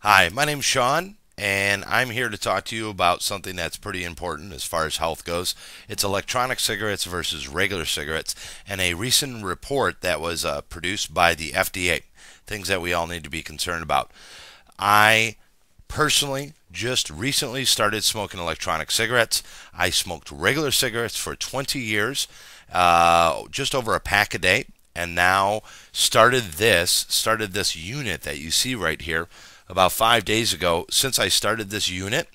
Hi, my name's Shawn, and I'm here to talk to you about something that's pretty important as far as health goes. It's electronic cigarettes versus regular cigarettes, and a recent report that was produced by the FDA. Things that we all need to be concerned about. I personally just recently started smoking electronic cigarettes. I smoked regular cigarettes for 20 years, just over a pack a day, and now started this unit that you see right here about 5 days ago. Since I started this unit,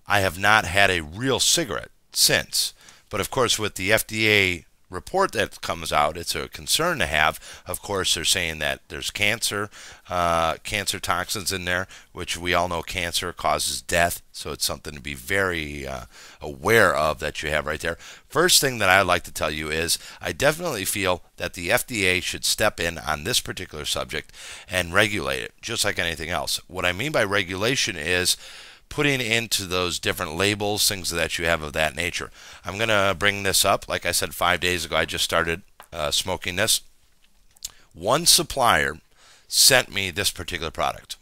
I have not had a real cigarette since. But of course, with the FDA report that comes out, it's a concern to have. Of course, they're saying that there's cancer toxins in there, which we all know cancer causes death. So it's something to be very aware of that you have right there. First thing that I'd like to tell you is I definitely feel that the FDA should step in on this particular subject and regulate it, just like anything else. What I mean by regulation is putting into those different labels, things that you have of that nature. I'm going to bring this up. Like I said, 5 days ago, I just started smoking this. One supplier sent me this particular product.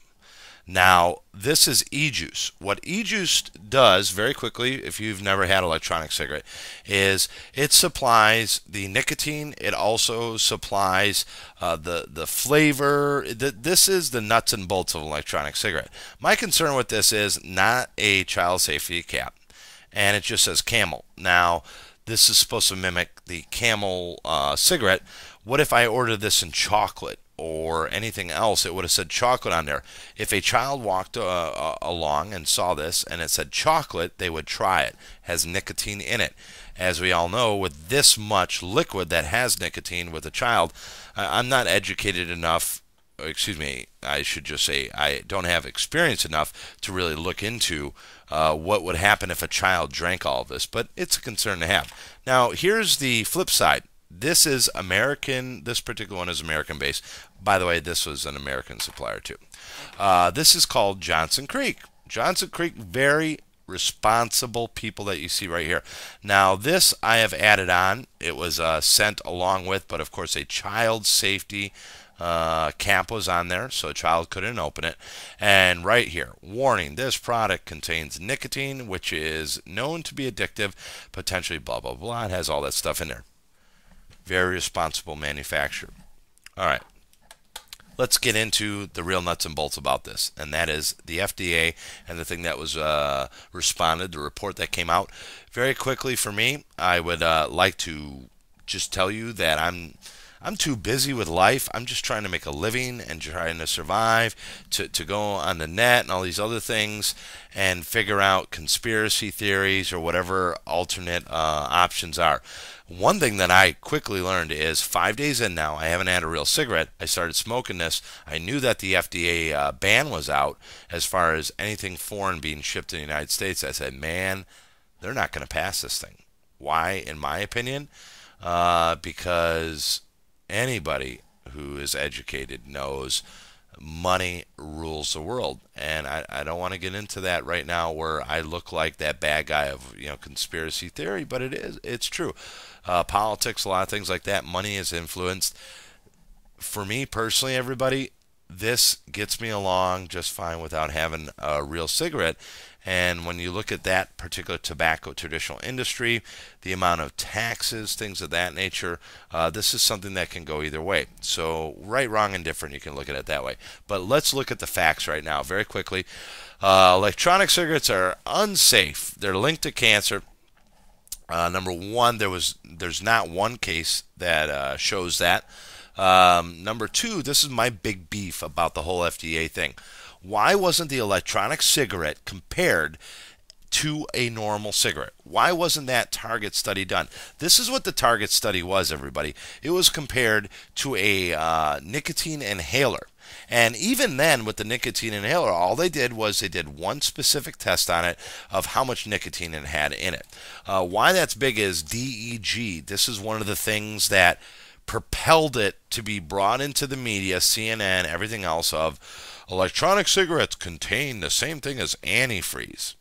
Now, this is e-juice. What e-juice does, very quickly, if you've never had electronic cigarette, is it supplies the nicotine. It also supplies the flavor. This is the nuts and bolts of electronic cigarette. My concern with this is not a child safety cap, and it just says Camel. Now, this is supposed to mimic the Camel cigarette. What if I ordered this in chocolate or anything else? It would have said chocolate on there. If a child walked along and saw this and it said chocolate, they would try it. It has nicotine in it. As we all know, with this much liquid that has nicotine with a child, I'm not educated enough. Excuse me, I should just say I don't have experience enough to really look into what would happen if a child drank all of this, but it's a concern to have. Now, here's the flip side. This is American. This particular one is American based. By the way, this was an American supplier too. This is called Johnson Creek. Johnson Creek, very responsible people that you see right here. Now, this I have added on. It was sent along with, but of course, a child safety cap was on there, so a child couldn't open it. And right here, warning, this product contains nicotine, which is known to be addictive, potentially blah, blah, blah. It has all that stuff in there. Very responsible manufacturer. All right, let's get into the real nuts and bolts about this, and that is the FDA and the thing that was responded, the report that came out. Very quickly for me, I would like to just tell you that I'm too busy with life. I'm just trying to make a living and trying to survive, to go on the net and all these other things and figure out conspiracy theories or whatever alternate options are. One thing that I quickly learned is 5 days in now, I haven't had a real cigarette. I started smoking this. I knew that the FDA ban was out as far as anything foreign being shipped to the United States. I said, man, they're not going to pass this thing. Why, in my opinion? Because anybody who is educated knows money rules the world, and I don't want to get into that right now where I look like that bad guy of conspiracy theory, but it's true. Politics, a lot of things like that, money is influenced. For me personally, everybody, this gets me along just fine without having a real cigarette. And when you look at that particular tobacco traditional industry, the amount of taxes, things of that nature, this is something that can go either way. So right, wrong, and different, you can look at it that way. But let's look at the facts right now very quickly. Electronic cigarettes are unsafe. They're linked to cancer. Number one, there's not one case that shows that. Number two, this is my big beef about the whole FDA thing. Why wasn't the electronic cigarette compared to a normal cigarette? Why wasn't that target study done? This is what the target study was, everybody. It was compared to a nicotine inhaler. And even then, with the nicotine inhaler, all they did was they did one specific test on it of how much nicotine it had in it. Why that's big is DEG. This is one of the things that propelled it to be brought into the media, CNN, everything else, of electronic cigarettes contain the same thing as antifreeze.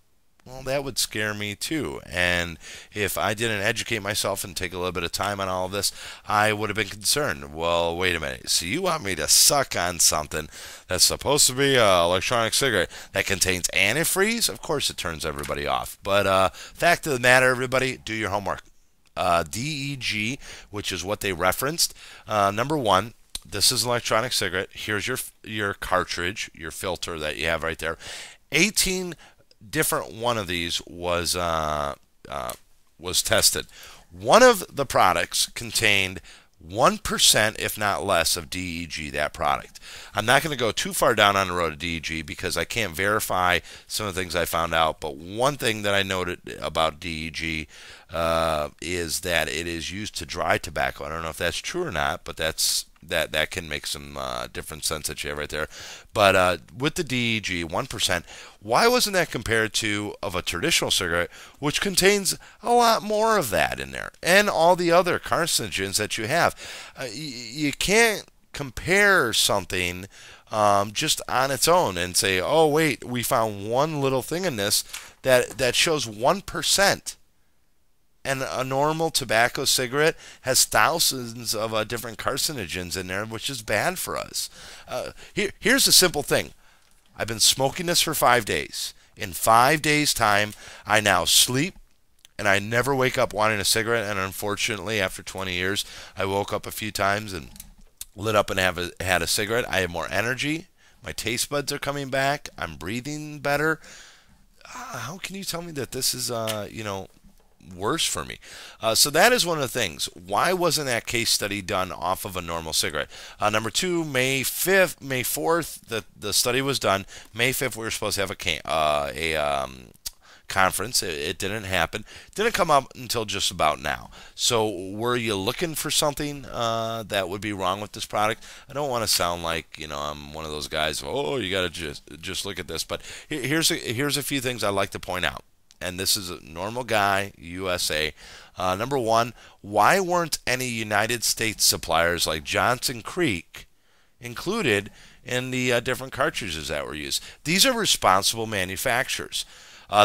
Well, that would scare me too. And if I didn't educate myself and take a little bit of time on all of this, I would have been concerned. Well, wait a minute. So you want me to suck on something that's supposed to be an electronic cigarette that contains antifreeze? Of course, it turns everybody off. But fact of the matter, everybody, do your homework. DEG, which is what they referenced. Number one, this is an electronic cigarette. Here's your cartridge, your filter that you have right there. 18 different one of these was tested. One of the products contained 1%, if not less, of DEG, that product. I'm not going to go too far down on the road of DEG because I can't verify some of the things I found out, but one thing that I noted about DEG is that it is used to dry tobacco. I don't know if that's true or not, but that can make some different sense that you have right there. But with the DEG, 1%, why wasn't that compared to of a traditional cigarette, which contains a lot more of that in there, and all the other carcinogens that you have? You can't compare something just on its own and say, oh wait, we found one little thing in this that shows 1%. And a normal tobacco cigarette has thousands of different carcinogens in there, which is bad for us. Here's a simple thing. I've been smoking this for 5 days. In 5 days' time, I now sleep, and I never wake up wanting a cigarette. And unfortunately, after 20 years, I woke up a few times and lit up and had a cigarette. I have more energy. My taste buds are coming back. I'm breathing better. How can you tell me that this is, worse for me? So that is one of the things. Why wasn't that case study done off of a normal cigarette? Number two, May 4th, the study was done. May 5th, we were supposed to have a conference. It didn't happen. It didn't come up until just about now. So were you looking for something that would be wrong with this product? I don't want to sound like I'm one of those guys. Oh, you got to just look at this. But here's a few things I'd like to point out. And this is a normal guy, USA. Number one, why weren't any United States suppliers like Johnson Creek included in the different cartridges that were used? These are responsible manufacturers.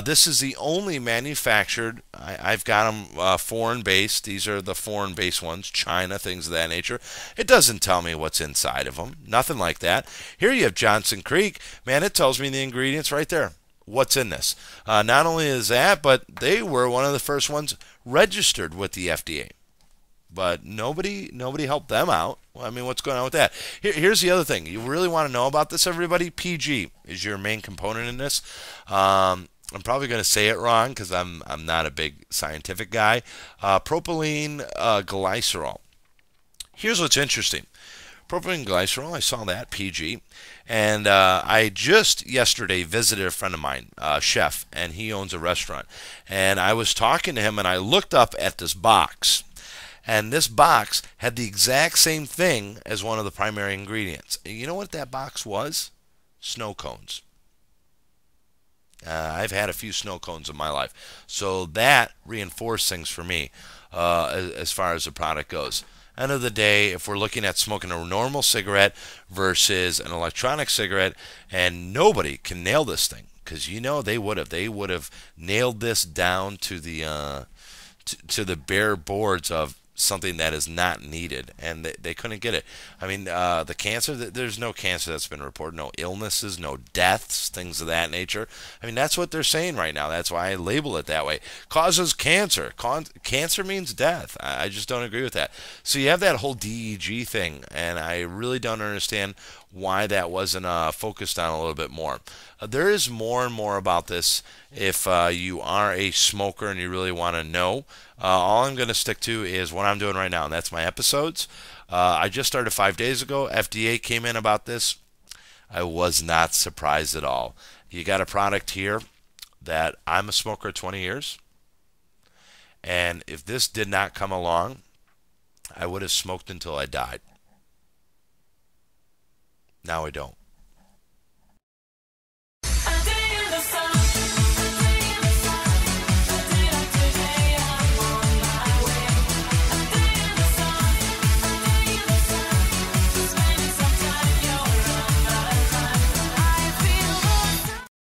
This is the only manufactured, I've got them foreign-based. These are the foreign-based ones, China, things of that nature. It doesn't tell me what's inside of them, nothing like that. Here you have Johnson Creek. Man, it tells me the ingredients right there. What's in this? Not only is that, but they were one of the first ones registered with the FDA. But nobody helped them out. Well, I mean, what's going on with that? Here's the other thing. You really want to know about this, everybody? PG is your main component in this. I'm probably going to say it wrong because I'm not a big scientific guy. Propylene glycerol. Here's what's interesting. Propylene glycerol, I saw that, PG. And I just yesterday visited a friend of mine, chef, and he owns a restaurant. And I was talking to him, and I looked up at this box. And this box had the exact same thing as one of the primary ingredients. And you know what that box was? Snow cones. I've had a few snow cones in my life. So that reinforced things for me as far as the product goes. End of the day, if we're looking at smoking a normal cigarette versus an electronic cigarette, and nobody can nail this thing, because they would have nailed this down to the bare boards of something that is not needed, and they couldn't get it. I mean, the cancer, there's no cancer that's been reported, no illnesses, no deaths, things of that nature. I mean, that's what they're saying right now. That's why I label it that way. Causes cancer. Cancer means death. I just don't agree with that. So you have that whole DEG thing, and I really don't understand why that wasn't focused on a little bit more. There is more and more about this if you are a smoker and you really want to know. All I'm going to stick to is what I'm doing right now, and that's my episodes. I just started 5 days ago. FDA came in about this. I was not surprised at all. You got a product here that I'm a smoker 20 years, and if this did not come along, I would have smoked until I died. Now I don't.